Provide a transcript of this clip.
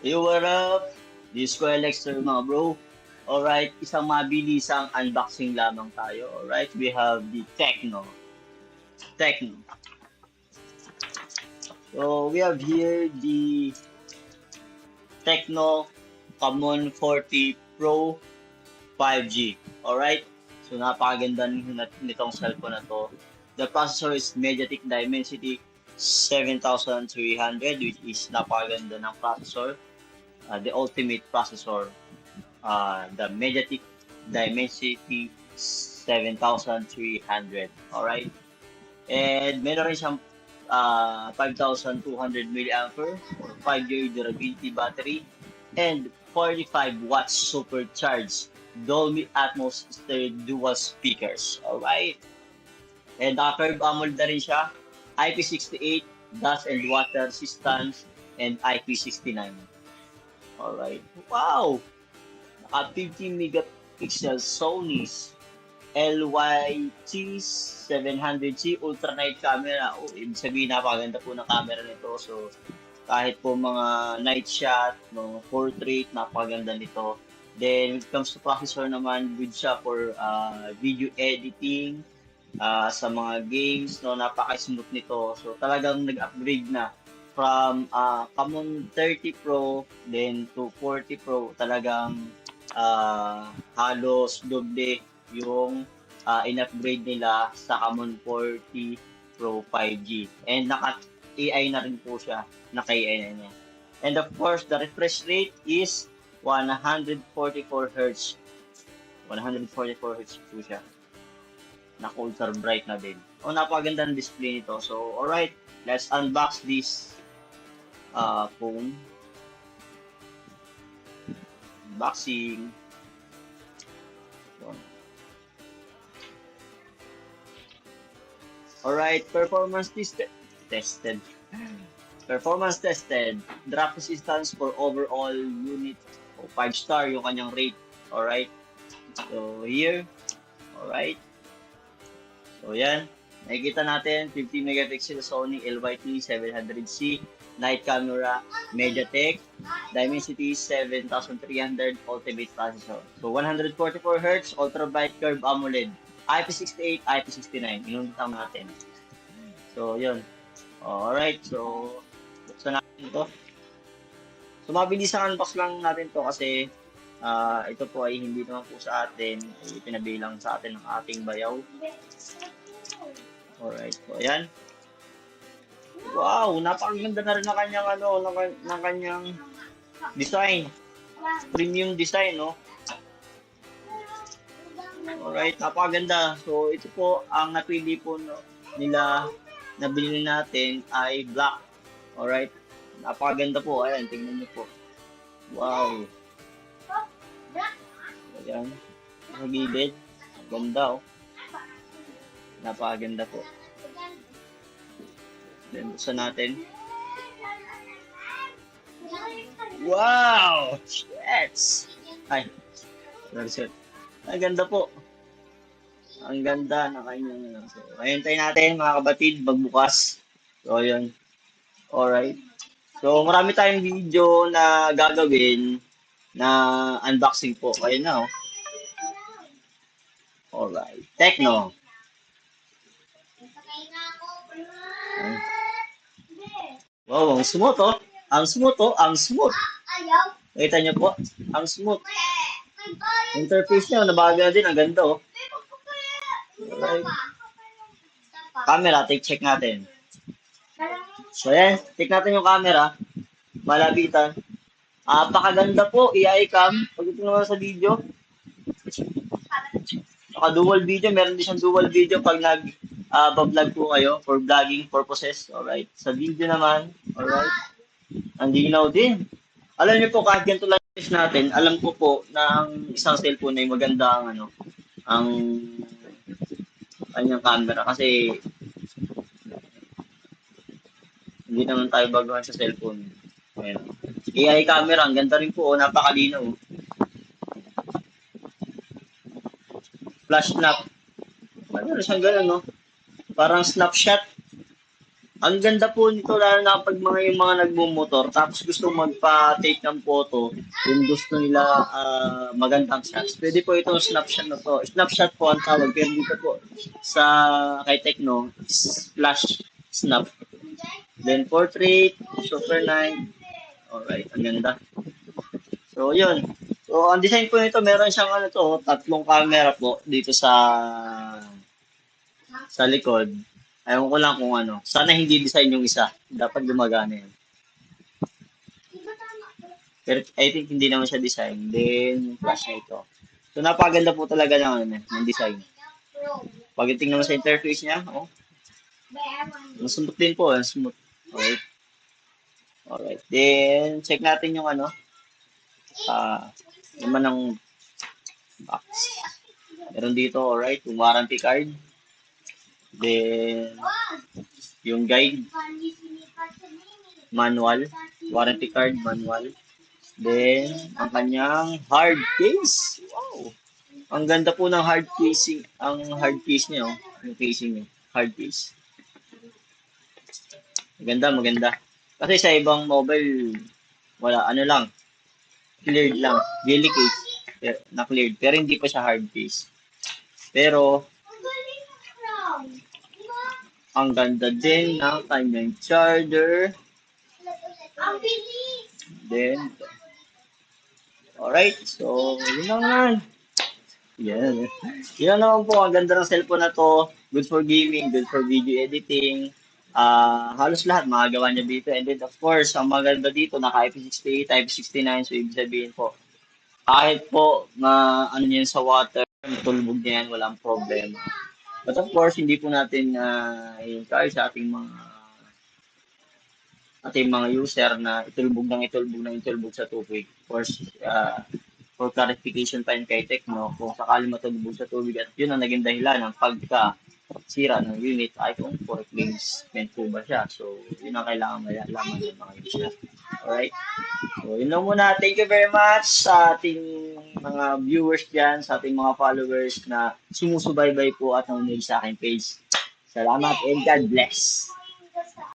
Yo, what up? This ko Lexter mga bro. Alright, isang mabilisang unboxing lamang tayo. Alright, we have the Tecno. Tecno. So, we have here the Tecno Camon 40 Pro 5G. Alright, so napakaganda nitong cellphone na to. The processor is MediaTek Dimensity 7300, which is napakaganda ng processor. The ultimate processor, the MediaTek Dimensity 7300. Alright? And meron rin siyang 5,200 milliampere or 5-year durability battery and 45 watts supercharged Dolby Atmos stereo dual speakers. Alright? And curved AMOLED na rin siya. IP68, dust and water resistance, and IP69. Alright. Wow! Naka 50 megapixel Sony's LYT700C ultra night camera. Oh, ibig sabihin napakaganda po ng camera nito. So, kahit po mga night shot, no, portrait, napakaganda nito. Then, when it comes to processor naman, good siya for video editing, sa mga games, no, napaka-smooth nito. So, talagang nag-upgrade na from Camon 30 Pro then to 40 Pro. Talagang halos doble yung in-upgrade nila sa Camon 40 Pro 5G. And naka-AI na rin po siya. Naka-AI na niya. And of course, the refresh rate is 144 Hz. 144 Hz po siya. Naka-ultra bright na din. Oh, napakaganda ng display nito. So, alright, let's unbox this phone. Unboxing. Alright, performance tested. Performance tested. Drop resistance for overall unit. 5-star yung kanyang rate. Alright. So, here. Alright. So, yan. Nakikita natin, 50 megapixel Sony LYT700C, night camera, MediaTek, Dimensity 7300, ultimate processor. So, 144 Hz, ultra bright curve AMOLED, IP68, IP69. Inunitang natin. So, yun. Alright, so, buksan natin ito. So, mabilis ang unbox lang natin to kasi ito po ay hindi naman po sa atin, ay pinabilang sa atin ng ating bayaw. Alright, so ayan. Wow, napakaganda na rin ng kanyang ng kanyang design. Premium design, no? Alright, napakaganda. So ito po ang napili po nila na binili natin ay black. Alright. Napakaganda po. Ayan, tingnan niyo po. Wow. Ayan. Sa gilid. Ganda, oh. Napakaganda po. Then, buksan natin. Wow! Yes! Ay, sorry. Ang ganda po. Ang ganda na kanyang. So, ayun natin mga kabatid, magbukas. So, yun. Alright. So, marami tayong video na gagawin na unboxing po. Ayun na, oh. Alright. Tecno. Wow, ang smooth, oh. Ang smooth, oh. Ang smooth. Kita niyo po. Ang smooth. Interface niya, nabaga din. Ang ganda, oh. Alright. Camera, check natin. So, yan. Check natin yung camera. Malapitan. Pakaganda po. AI cam. Pagdating naman sa video. Saka dual video. Meron din siyang dual video pag nag-vlog po kayo for vlogging purposes. Alright. Sa video naman. Alright. Ang linaw din. Alam niyo po, kahit ganito lang natin, alam ko po na ang isang cellphone ay maganda ang ang kanyang camera kasi hindi naman tayo baguhan sa cellphone. Ayan. AI camera, ang ganda rin po, napakalinaw. Flash snap. Ano siyang gano'n, no? Parang snapshot. Ang ganda po nito lalo na kapag yung mga nagmumotor tapos gusto magpa-take ng photo, yung gusto nila magandang shots. Pwede po itong snapshot na to. Snapshot po ang tawag pero dito po sa kay Tecno, flash snap. Then portrait, super night. Alright, ang ganda. So, yun. So, ang design po nito, meron siyang ano to, tatlong camera po dito sa likod. Ayaw ko lang kung ano. Sana hindi design yung isa. Dapat gumagana yan. Pero I think hindi naman siya design. Then, flash na ito. So, napakaganda po talaga ng, ano, ng design. Pag tingnan mo sa interface niya, oh, smooth din po. Smooth. Alright. Alright. Then, check natin yung ano. Naman ng box. Meron dito, alright, yung warranty card. Then, yung guide, manual, warranty card, manual. Then, ang kanyang hard case. Wow! Ang ganda po ng hard casing, ang hard case niya, oh. Yung casing niya, hard case. Maganda, maganda. Kasi sa ibang mobile, wala, ano lang, cleared lang, jelly case, na cleared, pero hindi pa siya hard case. Pero, ang ganda din ng kanyang charger. Then, alright, so, yun lang naman. Yan. Yun lang naman po, ang ganda ng cellphone na to. Good for gaming, good for video editing. Halos lahat makagawa niya dito. And then, of course, ang maganda dito, naka IP68, IP69, so ibig sabihin po, kahit po na ano yan sa water, tulbog niya yan, walang problema. But of course, hindi po natin i-encourage sa ating mga user na itulbog sa tubig. Of course, for clarification pa yun kay Tecno, kung sakali matulbog sa tubig at yun ang naging dahilan ng pagka-sira ng unit ay kung for replacement po ba siya. So, yun ang kailangan malaman ng mga user. Alright? So, yun lang muna. Thank you very much sa ating mga viewers dyan, sa ating mga followers na sumusubaybay po at nanonood sa aking page. Salamat and God bless.